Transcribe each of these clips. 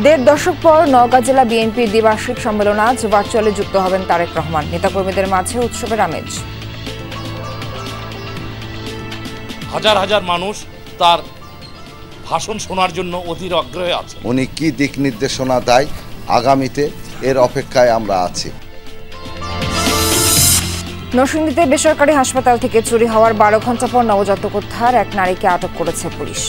দেড় দশক পর নওগাঁ জেলা বিএনপির দ্বিবার্ষিক সম্মেলন আজ ভার্চুয়ালি যুক্ত হবেন তারেক রহমান। নেতাকর্মীদের মাঝে উৎসবের আমেজ। হাজার হাজার মানুষ তার ভাষণ শোনার জন্য অধীর আগ্রহে আছে। উনি কি দিক নির্দেশনা দেয় আগামীতে, এর অপেক্ষায় আমরা আছি। নরসিংদীতে বেসরকারি হাসপাতাল থেকে চুরি হওয়ার 12 ঘণ্টা পর নবজাতক উদ্ধার, এক নারীকে আটক করেছে পুলিশ।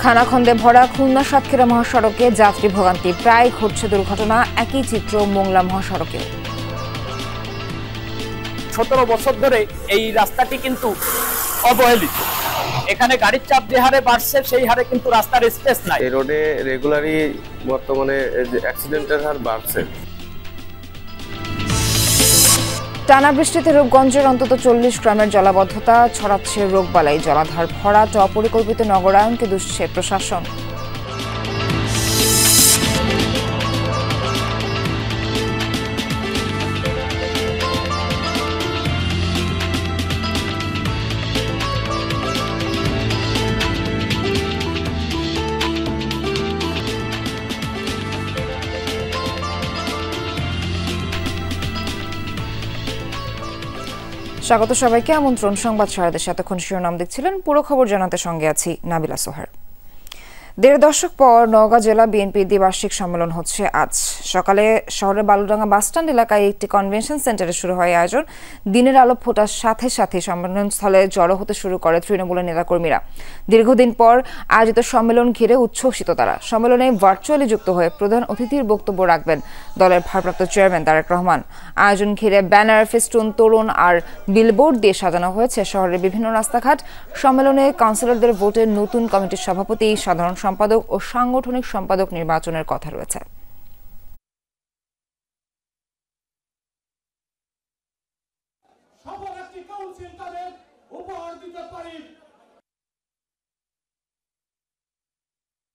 খানাখন্দে ভরা খুলনা সাতক্ষীরা মহাসড়কে যাত্রী ভোগান্তি, প্রায় ঘটছে দুর্ঘটনা। একই চিত্র মোংলা মহাসড়কেও। 17 বছর ধরে এই রাস্তাটি কিন্তু অবহেলিত। এখানে গাড়ির চাপ যে হারে বাড়ছে সেই হারে কিন্তু রাস্তার স্পেস নাই। এই রোডে রেগুলারই বর্তমানে অ্যাক্সিডেন্টের হার বাড়ছে। টানা বৃষ্টিতে রূপগঞ্জের অন্তত 40 গ্রামের জলাবদ্ধতা, ছড়াচ্ছে রোগবালাই। জলাধার ভরাট, অপরিকল্পিত নগরায়নকে দুষছে প্রশাসন। স্বাগত সবাইকে, আমন্ত্রণ সংবাদ সারাদেশে। এতক্ষণ শিরোনাম দেখছিলেন, পুরো খবর জানাতে সঙ্গে আছি নাবিলা সোহার। দেড় দশক পর নওগাঁ জেলা বিএনপির দ্বিবার্ষিক সম্মেলন হচ্ছে আজ। সকালে শহরের বালুডাঙ্গা বাসস্ট্যান্ড এলাকায় একটি কনভেনশন সেন্টারে শুরু হয় আয়োজন। দিনের আলো ফোটার সাথে সাথে সম্মেলনস্থলে জড়ো হতে শুরু করে তৃণমূলের নেতাকর্মীরা। দীর্ঘদিন পর আয়োজিত সম্মেলন ঘিরে উচ্ছ্বসিত তারা। সম্মেলনে ভার্চুয়ালি যুক্ত হয়ে প্রধান অতিথির বক্তব্য রাখবেন দলের ভারপ্রাপ্ত চেয়ারম্যান তারেক রহমান। আয়োজন ঘিরে ব্যানার, ফেস্টুন, তোরণ আর বিলবোর্ড দিয়ে সাজানো হয়েছে শহরের বিভিন্ন রাস্তাঘাট। সম্মেলনে কাউন্সিলরদের ভোটে নতুন কমিটির সভাপতি, সাধারণ সম্পাদক ও সাংগঠনিক সম্পাদক নির্বাচনের কথা রয়েছে।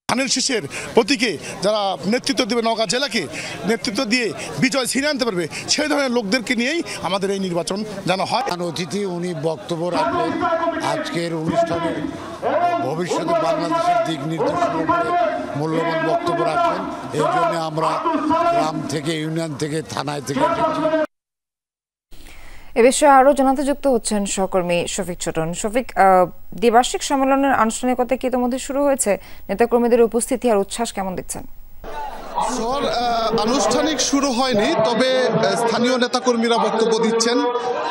ধানের শীষের প্রতীকে যারা নেতৃত্ব দেবে, নওগাঁ জেলাকে নেতৃত্ব দিয়ে বিজয় ছিনিয়ে আনতে পারবে, সেই ধরনের লোকদেরকে নিয়েই আমাদের এই নির্বাচন যেন হয়। অতিথি উনি বক্তব্য রাখবেন আজকের অনুষ্ঠানে, ভবিষ্যতে বাংলাদেশের দিক নির্দেশনার উপরে মূল্যবান বক্তব্য রাখবেন। এই জন্য আমরা গ্রাম থেকে, ইউনিয়ন থেকে, থানায় থেকে এ বিষয়ে আরো জানাতে যুক্ত হচ্ছেন সহকর্মী শফিক ছোটন। শফিক, দ্বিবার্ষিক সম্মেলনের আনুষ্ঠানিকতা কি ইতিমধ্যে শুরু হয়েছে? নেতাকর্মীদের উপস্থিতি আর উচ্ছ্বাস কেমন দেখছেন? আনুষ্ঠানিক শুরু হয়নি, তবে স্থানীয় নেতাকর্মীরা বক্তব্য দিচ্ছেন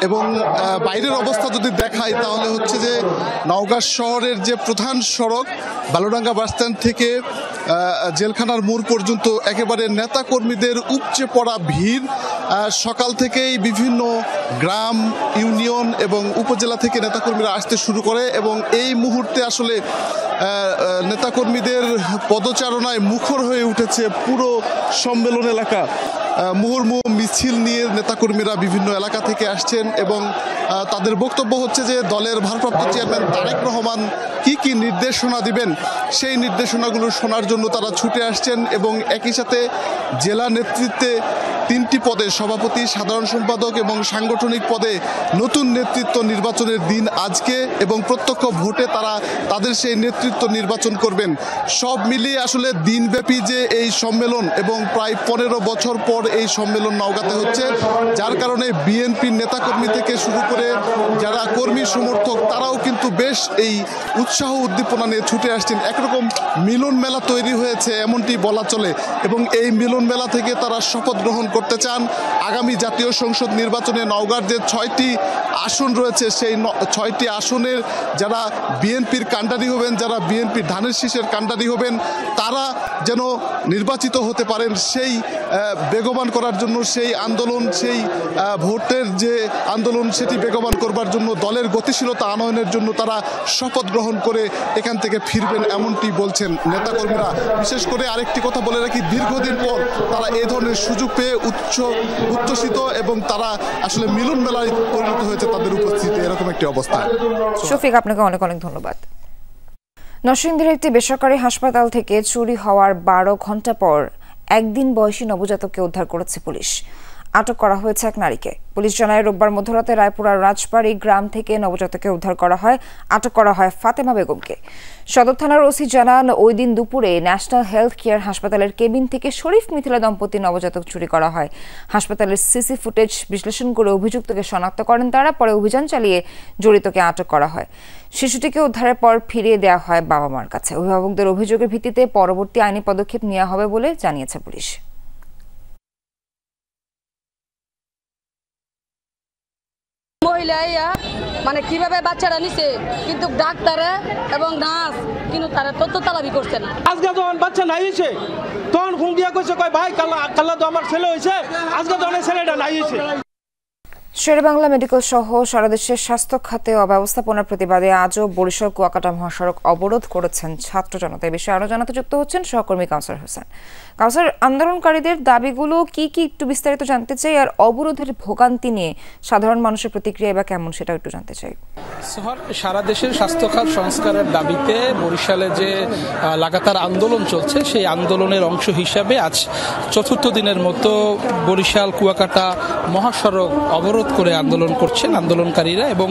এবং বাইরের অবস্থা যদি দেখায় তাহলে হচ্ছে যে নওগাঁ শহরের যে প্রধান সড়ক বালুডাঙ্গা বাসস্ট্যান্ড থেকে জেলখানার মোড় পর্যন্ত একেবারে নেতাকর্মীদের উপচে পড়া ভিড়। সকাল থেকেই বিভিন্ন গ্রাম, ইউনিয়ন এবং উপজেলা থেকে নেতাকর্মীরা আসতে শুরু করে এবং এই মুহূর্তে আসলে নেতাকর্মীদের পদচারণায় মুখর হয়ে উঠেছে পুরো সম্মেলন এলাকা। মুহুর্মুহু মিছিল নিয়ে নেতাকর্মীরা বিভিন্ন এলাকা থেকে আসছেন এবং তাদের বক্তব্য হচ্ছে যে দলের ভারপ্রাপ্ত চেয়ারম্যান তারেক রহমান কি কি নির্দেশনা দিবেন সেই নির্দেশনাগুলো শোনার জন্য তারা ছুটে আসছেন এবং একই সাথে জেলা নেতৃত্বে 3টি পদে, সভাপতি, সাধারণ সম্পাদক এবং সাংগঠনিক পদে নতুন নেতৃত্ব নির্বাচনের দিন আজকে এবং প্রত্যক্ষ ভোটে তারা তাদের সেই নেতৃত্ব নির্বাচন করবেন। সব মিলিয়ে আসলে দিনব্যাপী যে এই সম্মেলন এবং প্রায় 15 বছর পর এই সম্মেলন নওগাঁতে হচ্ছে, যার কারণে বিএনপির নেতাকর্মী থেকে শুরু করে যারা কর্মী সমর্থক তারাও কিন্তু বেশ এই উৎসাহ উদ্দীপনা নিয়ে ছুটে আসছেন। একরকম মিলন মেলা তৈরি হয়েছে এমনটি বলা চলে এবং এই মিলন মেলা থেকে তারা শপথ গ্রহণ করতে চান। আগামী জাতীয় সংসদ নির্বাচনে নওগাঁর যে 6টি আসন রয়েছে সেই 6টি আসনের যারা বিএনপির কাণ্ডারি হবেন, যারা বিএনপির ধানের শীষের কাণ্ডারি হবেন, তারা যেন নির্বাচিত হতে পারেন সেই বেগবান করার জন্য, সেই আন্দোলন, সেই ভোটের যে আন্দোলন সেটি বেগবান করবার জন্য, দলের গতিশীলতা আনয়নের জন্য তারা শপথ গ্রহণ করে এখান থেকে ফিরবেন এমনটি বলছেন নেতাকর্মীরা। বিশেষ করে আরেকটি কথা বলে রাখি, দীর্ঘদিন পর তারা এই ধরনের সুযোগ পেয়ে উচ্ছ্বসিত এবং তারা আসলে মিলন মেলায় পরিণত হয়েছে তাদের উপস্থিতি, এরকম একটি অবস্থা। শফিক, আপনাকে অনেক অনেক ধন্যবাদ। নরসিংদীর একটি বেসরকারি হাসপাতাল থেকে চুরি হওয়ার 12 ঘণ্টা পর একদিন বয়সী নবজাতককে উদ্ধার করেছে পুলিশ। আটক করা হয়েছে এক নারীকে। পুলিশ জানায় রোববার মধ্যরাতে রায়পুরার রাজবাড়ী গ্রাম থেকে নবজাতককে উদ্ধার করা হয়। আটক করা হয় ফাতেমা বেগমকে। সদর থানার ওসি জানান, ওই দিন দুপুরে ন্যাশনাল হেলথ কেয়ার হাসপাতালের কেবিন থেকে শরীফ মিথিলা দম্পতি নবজাতক চুরি করা হয়। হাসপাতালের সিসি ফুটেজ বিশ্লেষণ করে অভিযুক্তকে শনাক্ত করেন তারা। পরে অভিযান চালিয়ে জড়িতকে আটক করা হয়। শিশুটিকে উদ্ধারের পর ফিরিয়ে দেওয়া হয় বাবা মার কাছে। অভিভাবকদের অভিযোগের ভিত্তিতে পরবর্তী আইনি পদক্ষেপ নেওয়া হবে বলে জানিয়েছে পুলিশ। মহিলা মানে কিভাবে বাচ্চারা নিছে, কিন্তু ডাক্তার এবং নার্স কিন্তু তারা তথ্য তালাবি করছে না। আজকে যখন বাচ্চা নাই হয়েছে তখন ফোন দিয়া কইছে কয় ভাই কাল্লা তো আমার ছেলে হয়েছে, আজকে তো অনেক ছেলেটা নাই হয়েছে। শেরেবাংলা মেডিকেল সহ সারা দেশের স্বাস্থ্য খাতে অব্যবস্থাপনার প্রতিবাদে আজও বরিশাল কুয়াকাটা মহাসড়ক অবরোধ করেছেন ছাত্র জনতা। এই বিষয়ে আরো জানাতে যুক্ত হচ্ছেন সহকর্মী কাউসার হোসেন। কাউসার, আন্দোলনকারীদের দাবিগুলো কি কি একটু বিস্তারিত জানতে চাই, আর অবরোধের ভোগান্তি নিয়ে সাধারণ মানুষের প্রতিক্রিয়া বা কেমন সেটা একটু জানতে চাই। সারা দেশের স্বাস্থ্য খাত সংস্কারের দাবিতে বরিশালে যে লাগাতার আন্দোলন চলছে, সেই আন্দোলনের অংশ হিসাবে আজ চতুর্থ দিনের মতো বরিশাল কুয়াকাটা মহাসড়ক অবরোধ করে আন্দোলন করছেন আন্দোলনকারীরা। এবং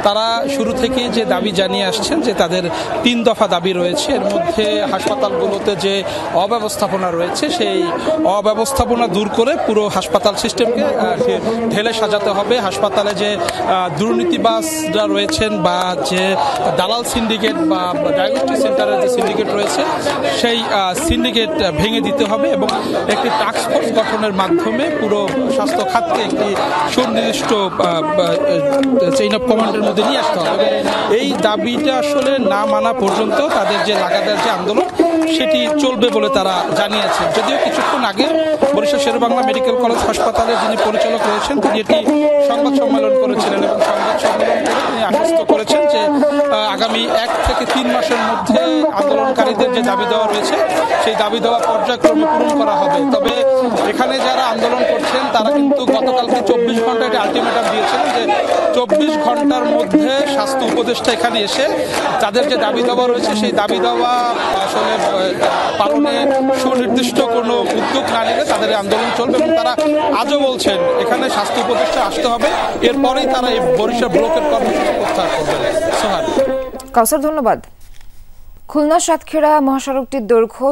তারা শুরু থেকে যে দাবি জানিয়ে আসছেন যে তাদের 3 দফা দাবি রয়েছে। এর মধ্যে হাসপাতালগুলোতে যে অব্যবস্থাপনা রয়েছে, সেই অব্যবস্থাপনা দূর করে পুরো হাসপাতাল সিস্টেমকে ঢেলে সাজাতে হবে। হাসপাতালে যে দুর্নীতিবাজরা রয়েছেন বা যে দালাল সিন্ডিকেট বা ডায়াগনস্টিক সেন্টারের যে সিন্ডিকেট রয়েছে, সেই সিন্ডিকেট ভেঙে দিতে হবে এবং একটি টাস্ক ফোর্স গঠনের মাধ্যমে পুরো স্বাস্থ্য খাতকে একটি সুনির্দিষ্ট চেইন অফ কমান্ডের মধ্যে নিয়ে আসতে হবে। এই দাবিটা আসলে না মানা পর্যন্ত তাদের যে লাগাতার যে আন্দোলন সেটি চলবে বলে তারা জানিয়েছেন। যদিও কিছুক্ষণ আগে বরিশাল শেরেবাংলা মেডিকেল কলেজ হাসপাতালের যিনি পরিচালক রয়েছেন তিনি একটি সংবাদ সম্মেলন করেছিলেন এবং সংবাদ সম্মেলন করে তিনি আশ্বস্ত করেছেন যে আগামী 1 থেকে 3 মাসের মধ্যে আন্দোলনকারীদের যে দাবি দেওয়া রয়েছে সেই দাবি দেওয়া পর্যায়ক্রমে পূরণ করা হবে। তবে এখানে যারা আন্দোলন করছেন তারা কিন্তু গতকালকে 24 ঘন্টা একটা আলটিমেটাম দিয়েছিলেন যে 24 ঘন্টার মধ্যে স্বাস্থ্য উপদেষ্টা এখানে এসে তাদের যে দাবি দেওয়া রয়েছে সেই দাবি দেওয়া আসলে পালনে সুনির্দিষ্ট কোনো উদ্যোগ না নিলে তাদের আন্দোলন চলবে। এবং তারা আজও বলছেন এখানে স্বাস্থ্য উপদেষ্টা আসতে হবে, এরপরেই তারা এই বরিশাল ব্লকের কর্মসূচি প্রত্যাহার করবেন। সোহান। কাউসার, ধন্যবাদ। খুলনা সাতক্ষীরা মহাসড়কটির দৈর্ঘ্য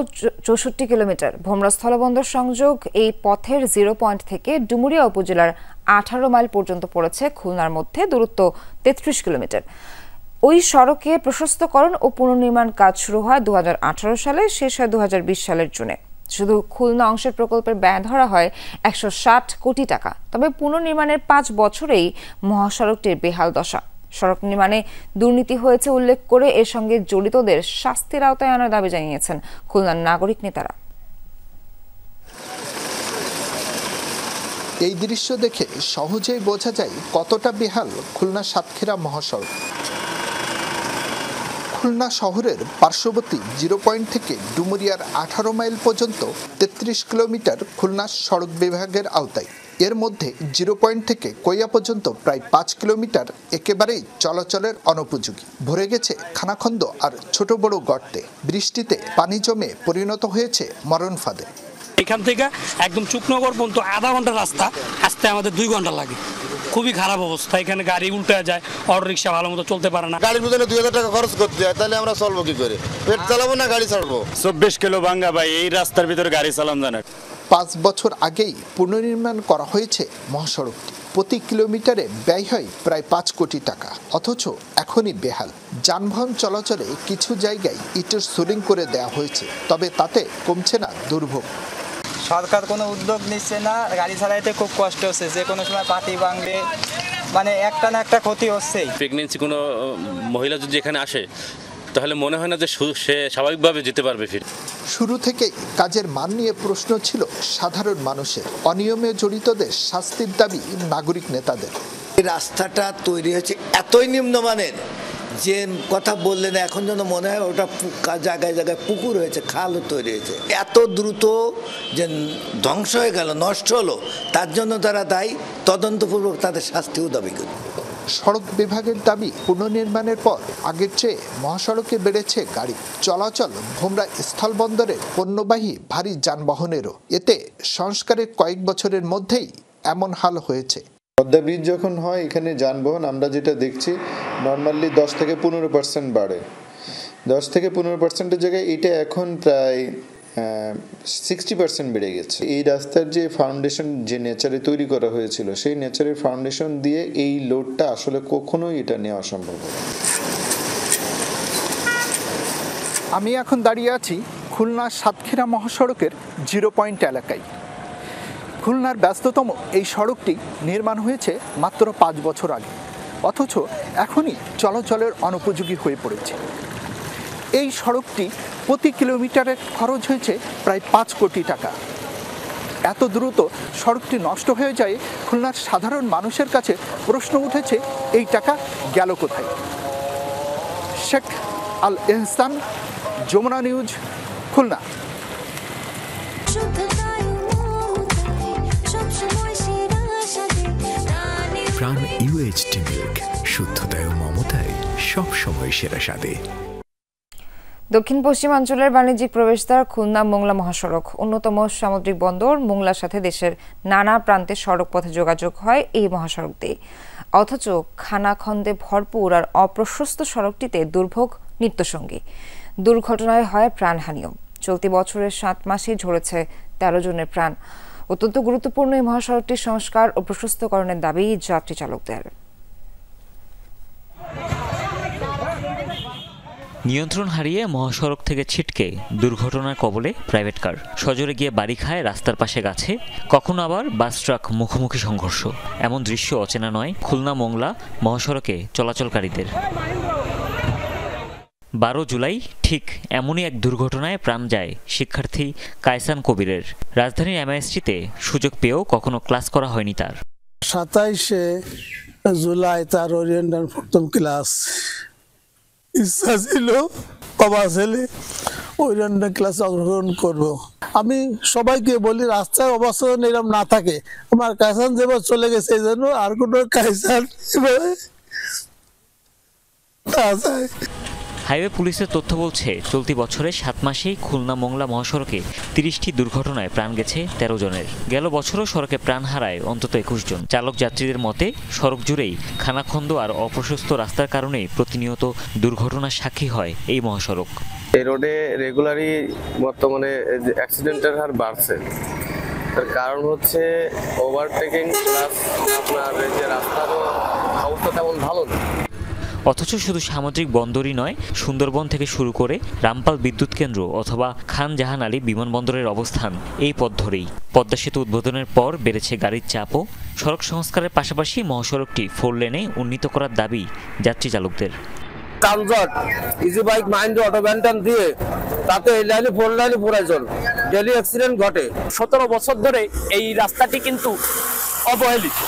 64 কিলোমিটার। ভোমরা স্থলবন্দর সংযোগ এই পথের 0 পয়েন্ট থেকে ডুমুরিয়া উপজেলার 18 মাইল পর্যন্ত পড়েছে। খুলনার মধ্যে দূরত্ব 33 কিলোমিটার। ওই সড়কে প্রশস্তকরণ ও পুনর্নির্মাণ কাজ শুরু হয় 2018 সালে, শেষ হয় 2020 সালের জুনে। শুধু খুলনা অংশের প্রকল্পের ব্যয় ধরা হয় 160 কোটি টাকা। তবে পুনর্নির্মাণের 5 বছরেই মহাসড়কটির বেহাল দশা। সড়ক নির্মাণে দুর্নীতি হয়েছে উল্লেখ করে এর সঙ্গে জড়িতদের শাস্তির আওতায় আনার দাবি জানিয়েছেন খুলনার নাগরিক নেতারা। এই দৃশ্য দেখে সহজেই বোঝা যায় কতটা বেহাল খুলনা সাতক্ষীরা মহাসড়ক। খুলনা শহরের পার্শ্ববর্তী 0 পয়েন্ট থেকে ডুমুরিয়ার 18 মাইল পর্যন্ত 33 কিলোমিটার খুলনা সড়ক বিভাগের আওতায়। এর মধ্যে 0 পয়েন্ট থেকে কইয়া পর্যন্ত প্রায় 5 কিলোমিটার একেবারেই চলাচলের অনুপযোগী। ভরে গেছে খানাখন্দ আর ছোট বড় গর্তে। বৃষ্টিতে পানি জমে পরিণত হয়েছে মরণ ফাঁদে। এখান থেকে একদম চুকনগর পর্যন্ত আধা ঘন্টা রাস্তা, আসতে আমাদের 2 ঘন্টা লাগে। খুবই খারাপ অবস্থা। এখানে গাড়ি উল্টে যায়, অটো রিক্সা ভালো মতো চলতে পারে না। গাড়ির পিছনে 2000 টাকা খরচ করতে হয়, তাহলে আমরা চলবো কি করে? পেট চালাবো না গাড়ি ছাড়বো? 24 কিলো ভাঙ্গা ভাই, এই রাস্তার ভিতরে গাড়ি চালান জানে। 5 বছর আগেই পুনর্নির্মাণ করা হয়েছে মহাসড়কটি। প্রতি কিলোমিটারে ব্যয় হয় প্রায় 5 কোটি টাকা, অথচ এখনই বেহাল। যানবাহন চলাচলে কিছু জায়গায় ইটের সোলিং করে দেওয়া হয়েছে, তবে তাতে কমছে না দুর্ভোগ। সরকার কোনো উদ্যোগ নিচ্ছে না, গাড়ি চালাইতে খুব কষ্ট হচ্ছে, যে কোনো সময় পাটি ভাঙবে, মানে একটা না একটা ক্ষতি হচ্ছেই। প্রেগনেন্সি কোনো মহিলা যদি এখানে আসে তাহলে মনে হয় না যে সে স্বাভাবিকভাবে যেতে পারবে। শুরু থেকেই কাজের মান নিয়ে প্রশ্ন ছিল সাধারণ মানুষের। অনিয়মে জড়িতদের শাস্তির দাবি নাগরিক নেতাদের। এই রাস্তাটা তৈরি হয়েছে এতই নিম্নমানের যে কথা বললেন, এখন যেন মনে হয় ওটা জায়গায় জায়গায় পুকুর হয়েছে, খালও তৈরি হয়েছে। এত দ্রুত যে ধ্বংস হয়ে গেল, নষ্ট হলো, তার জন্য তারা দায়ী। তদন্তপূর্বক তাদের শাস্তিও দাবি করে। সড়ক বিভাগের দাবি, পুনর্নির্মাণের পর আগের চেয়ে মহাসড়কে বেড়েছে গাড়ি চলাচল, ভোমরা স্থলবন্দরের পণ্যবাহী ভারী যানবাহনেরও। এতে সংস্কারের কয়েক বছরের মধ্যেই এমন হাল হয়েছে। পদ্মা ব্রিজ যখন হয় এখানে যানবাহন আমরা যেটা দেখছি নর্মালি 10 থেকে 15% বাড়ে। 10 থেকে 15%-এর জায়গায় এটা এখন প্রায় 60% বেড়ে গেছে। এই রাস্তার যে ফাউন্ডেশন যে নেচারে তৈরি করা হয়েছিল সেই নেচারের ফাউন্ডেশন দিয়ে এই লোডটা আসলে কখনোই এটা নেওয়া সম্ভব হবে। আমি এখন দাঁড়িয়ে আছি খুলনা সাতক্ষীরা মহাসড়কের 0 পয়েন্ট এলাকায়। খুলনার ব্যস্ততম এই সড়কটি নির্মাণ হয়েছে মাত্র 5 বছর আগে, অথচ এখনই চলাচলের অনুপযোগী হয়ে পড়েছে। এই সড়কটি প্রতি কিলোমিটারে খরচ হয়েছে প্রায় 5 কোটি টাকা। এত দ্রুত সড়কটি নষ্ট হয়ে যায়, খুলনার সাধারণ মানুষের কাছে প্রশ্ন উঠেছে এই টাকা গেল কোথায়। শেখ আল এহসান, যমুনা নিউজ, খুলনা। প্রাণ ইউএইচটি মিল্ক, শুদ্ধতায় ও মমতায় সবসময় সেরা স্বাদে। দক্ষিণ পশ্চিমাঞ্চলের বাণিজ্যিক প্রবেশদ্বার খুলনা মোংলা মহাসড়ক অন্যতম সামুদ্রিক বন্দর। মোংলার সাথে দেশের নানা প্রান্তে সড়ক পথে যোগাযোগ হয় এই মহাসড়ক দিয়ে, অথচ খানাখন্দে ভরপুর আর অপ্রশস্ত সড়কটিতে দুর্ভোগ নিত্যসঙ্গী। দুর্ঘটনায় হয় প্রাণহানিও। চলতি বছরের 7 মাসে ঝরেছে 13 জনের প্রাণ। অত্যন্ত গুরুত্বপূর্ণ এই মহাসড়কটির সংস্কার ও প্রশস্তকরণের দাবি যাত্রী চালকদের। নিয়ন্ত্রণ হারিয়ে মহাসড়ক থেকে ছিটকে দুর্ঘটনার কবলে প্রাইভেট কার, সজোরে গিয়ে বাড়ি খায় রাস্তার পাশে গাছে, কখনো আবার বাস ট্রাক মুখোমুখি সংঘর্ষ। এমন দৃশ্য অচেনা নয় খুলনা মোংলা মহাসড়কে চলাচলকারীদের। 12 জুলাই ঠিক এমনই এক দুর্ঘটনায় প্রাণ যায় শিক্ষার্থী কায়সান কবিরের। রাজধানীর এমআইএসটিতে সুযোগ পেয়েও কখনো ক্লাস করা হয়নি তার। 27 জুলাই তার ওরিয়েন্টাল প্রথম ক্লাস। ইচ্ছা ছিল বাবা ছেলে ওরিয়েন্টাল ক্লাসে অংশগ্রহণ করবো। আমি সবাইকে বলি রাস্তায় অবস্থা এরকম না থাকে। আমার কায়সান যেবার চলে গেছে এই জন্য আর কোনো কায়সান হাইওয়ে পুলিশের তথ্য বলছে চলতি বছরে 7 মাসেই খুলনা মোংলা মহাসড়কে 30টি দুর্ঘটনায় প্রাণ গেছে 13 জনের। গেল বছরও সড়কে প্রাণ হারায় অন্তত 21 জন। চালক যাত্রীদের মতে সড়ক জুড়েই খানাখন্দ আর অপ্রশস্ত রাস্তার কারণেই প্রতিনিয়ত দুর্ঘটনার সাক্ষী হয় এই মহাসড়ক। এই রোডে রেগুলারই বর্তমানে অ্যাক্সিডেন্টের হার বাড়ছে। তার কারণ হচ্ছে ওভারটেকিং প্লাস আপনার যে রাস্তারও অবস্থা তেমন ভালো না। অথচ শুধু সামুদ্রিক বন্দরই নয়, সুন্দরবন থেকে শুরু করে রামপাল বিদ্যুৎ কেন্দ্র অথবা খান জাহান আলী বিমানবন্দরের অবস্থান এই পথ ধরেই। পদ্মা সেতু উদ্বোধনের পর বেড়েছে গাড়ির চাপও। সড়ক সংস্কারের পাশাপাশি মহাসড়কটি 4 লেনে উন্নীত করার দাবি যাত্রী চালকদের। কামজট ইজি বাইক মাইন্ড অটো ব্যান্টান দিয়ে তাতে এই লাইনে 4 লাইনে প্রয়োজন, ডেলি অ্যাক্সিডেন্ট ঘটে। 17 বছর ধরে এই রাস্তাটি কিন্তু অবহেলিত।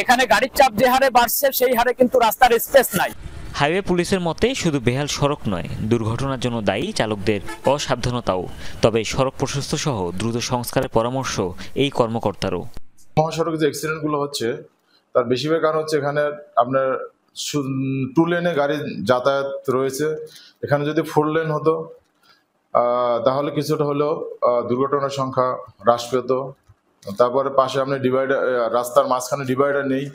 এখানে গাড়ির চাপ যে হারে বাড়ছে সেই হারে কিন্তু রাস্তার স্পেস নাই। হাইওয়ে পুলিশের মতে শুধু বেহাল সড়ক নয়, দুর্ঘটনার জন্য দায়ী চালকদের অসাবধানতাও। তবে সড়ক প্রশস্ত সহ দ্রুত সংস্কারের পরামর্শ এই কর্মকর্তারও। মহাসড়কে যে অ্যাক্সিডেন্টগুলো হচ্ছে তার বেশিরভাগ কারণ হচ্ছে এখানে আপনার 2 লেনে গাড়ি যাতায়াত রয়েছে। এখানে যদি 4 লেন হতো তাহলে কিছুটা হলেও দুর্ঘটনার সংখ্যা হ্রাস পেত। তারপরে পাশে আপনি ডিভাইডার, রাস্তার মাঝখানে ডিভাইডার নেই।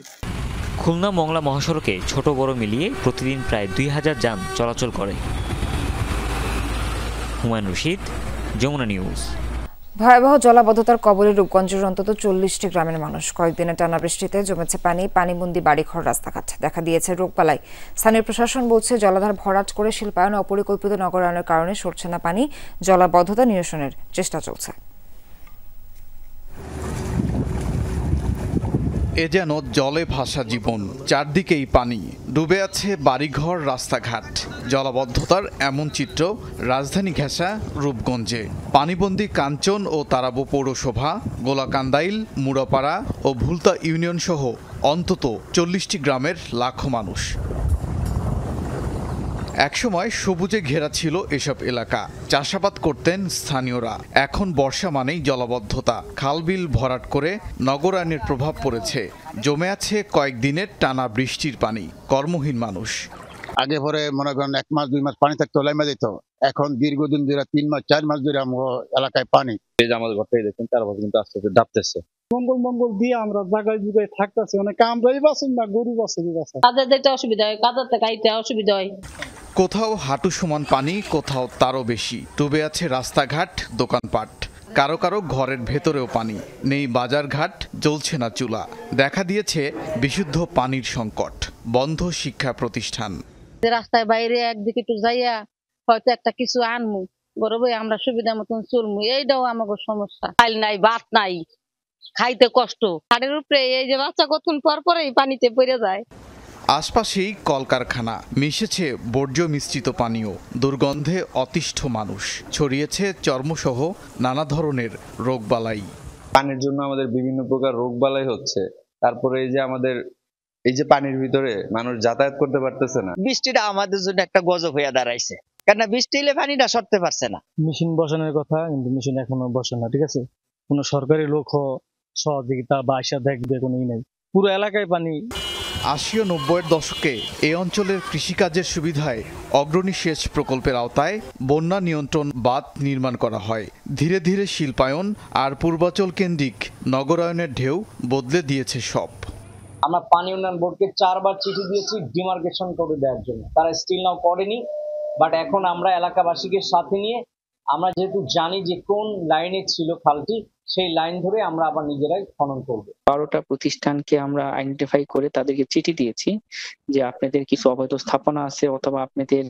খুলনা মোংলা মহাসড়কে ছোট বড় মিলিয়ে প্রতিদিন প্রায় 2000 যান চলাচল করে। হুমায়ুন রশিদ, যমুনা নিউজ। ভয়াবহ জলাবদ্ধতার কবলে রূপগঞ্জের অন্তত 40টি গ্রামের মানুষ। কয়েকদিনের টানা বৃষ্টিতে জমেছে পানিবন্দী বাড়িঘর, রাস্তাঘাট। দেখা দিয়েছে রোগবালাই। স্থানীয় প্রশাসন বলছে জলাধার ভরাট করে শিল্পায়ন অপরিকল্পিত নগরায়নের কারণে সরছে না পানি। জলাবদ্ধতা নিরসনের চেষ্টা চলছে। এ যেন জলে ভাসা জীবন, চারদিকেই পানি, ডুবে আছে বাড়িঘর, রাস্তাঘাট। জলাবদ্ধতার এমন চিত্র রাজধানী ঘেঁষা রূপগঞ্জে। পানিবন্দী কাঞ্চন ও তারাবো পৌরসভা, গোলাকান্দাইল, মুড়াপাড়া ও ভুলতা ইউনিয়ন সহ অন্তত 40টি গ্রামের লাখো মানুষ। একসময় সবুজে ঘেরা ছিল এসব এলাকা, চাষাবাদ করতেন স্থানীয়রা। এখন বর্ষা মানেই জলাবদ্ধতা, খালবিল ভরাট করে নগরায়নের প্রভাব পড়েছে। জমে আছে কয়েকদিনের টানা বৃষ্টির পানি, কর্মহীন মানুষ। আগে পরে মনে করেন 1 মাস 2 মাস পানি থাকতে লাইমা যেত, এখন দীর্ঘদিন ধরে 3 মাস 4 মাস ধরে আমার এলাকায় পানি। এই যে আমাদের ঘরটাই দেখুন 4 বছর কিন্তু আস্তে আস্তে ডাবতেছে। মঙ্গল দিয়ে আমরা জায়গায় জায়গায় থাকতেছি, মানে আমরাই বাঁচুন না গরু বাঁচুন। তাদের যেতে অসুবিধা হয়, কাদার থেকে আইতে অসুবিধা হয়। কোথাও হাঁটু সমান পানি, কোথাও তারও বেশি। ডুবে আছে রাস্তাঘাট, দোকানপাট। কারো কারো ঘরের ভেতরেও পানি নেই, বাজারঘাট, জ্বলছে না চুলা। দেখা দিয়েছে বিশুদ্ধ পানির সংকট, বন্ধ শিক্ষা প্রতিষ্ঠান। রাস্তায় বাইরে একদিকে একটু যাইয়া হয়তো একটা কিছু আনমু, বড় আমরা সুবিধা মতন চলমু, এইটাও আমাকে সমস্যা। চাল নাই, ভাত নাই, খাইতে কষ্ট। হাড়ের উপরে এই যে বাচ্চা কতক্ষণ পর পরেই পানিতে পড়ে যায়। আশপাশেই কলকারখানা, মিশেছে বর্জ্য মিশ্রিত পানীয়, দুর্গন্ধে অতিষ্ঠ মানুষ। ছড়িয়েছে চর্মসহ নানা ধরনের রোগবালাই। পানির জন্য আমাদের বিভিন্ন প্রকার রোগবালাই হচ্ছে। তারপরে এই যে আমাদের এই যে পানির ভিতরে মানুষ যাতায়াত করতে পারতেছে না। বৃষ্টিটা আমাদের জন্য একটা গজব হয়ে দাঁড়াইছে, কেননা বৃষ্টি এলে পানিটা সরতে পারছে না। মেশিন বসানোর কথা, কিন্তু মেশিন এখনো বসে না। ঠিক আছে, কোনো সরকারি লোক সহযোগিতা বা আশা দেখবে কোনোই নাই, পুরো এলাকায় পানি। ৮০ ও ৯০-এর দশকে এই অঞ্চলের কৃষিকাজের সুবিধায় অগ্রণী সেচ প্রকল্পের আওতায় বন্যা নিয়ন্ত্রণ বাঁধ নির্মাণ করা হয়। ধীরে ধীরে শিল্পায়ন আর পূর্বাচল কেন্দ্রিক নগরায়নের ঢেউ বদলে দিয়েছে সব। আমরা পানি উন্নয়ন বোর্ডকে 4 বার চিঠি দিয়েছি ডিমার্কেশন করে দেওয়ার জন্য, তারা স্টিল নাও করেনি। বাট এখন আমরা এলাকাবাসীকে সাথে নিয়ে, আমরা যেহেতু জানি যে কোন লাইনে ছিল খালটি, সেই লাইন ধরে আমরা আবার নিজেরাই খনন করব। 12টা প্রতিষ্ঠানকে আমরা আইডেন্টিফাই করে তাদেরকে চিঠি দিয়েছি যে আপনাদের কিছু অবৈধ স্থাপনা আছে, অথবা আপনাদের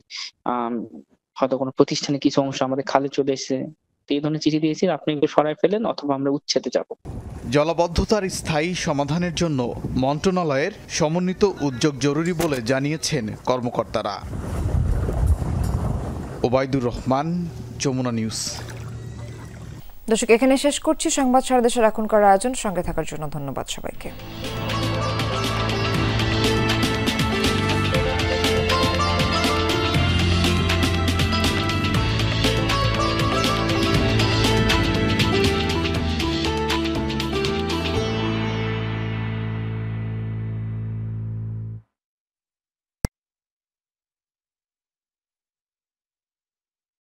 হয়তো কোনো প্রতিষ্ঠানে কিছু অংশ আমাদের খালে চলে এসেছে, এই ধরনের চিঠি দিয়েছি, আপনি একটু সরাই ফেলেন অথবা আমরা উচ্ছেদে যাব। জলাবদ্ধতার স্থায়ী সমাধানের জন্য মন্ত্রণালয়ের সমন্বিত উদ্যোগ জরুরি বলে জানিয়েছেন কর্মকর্তারা। ওবায়দুর রহমান, যমুনা নিউজ। দর্শক, এখানে শেষ করছি সংবাদ। সারা দেশের এখনকার আয়োজন। সঙ্গে থাকার জন্য ধন্যবাদ সবাইকে।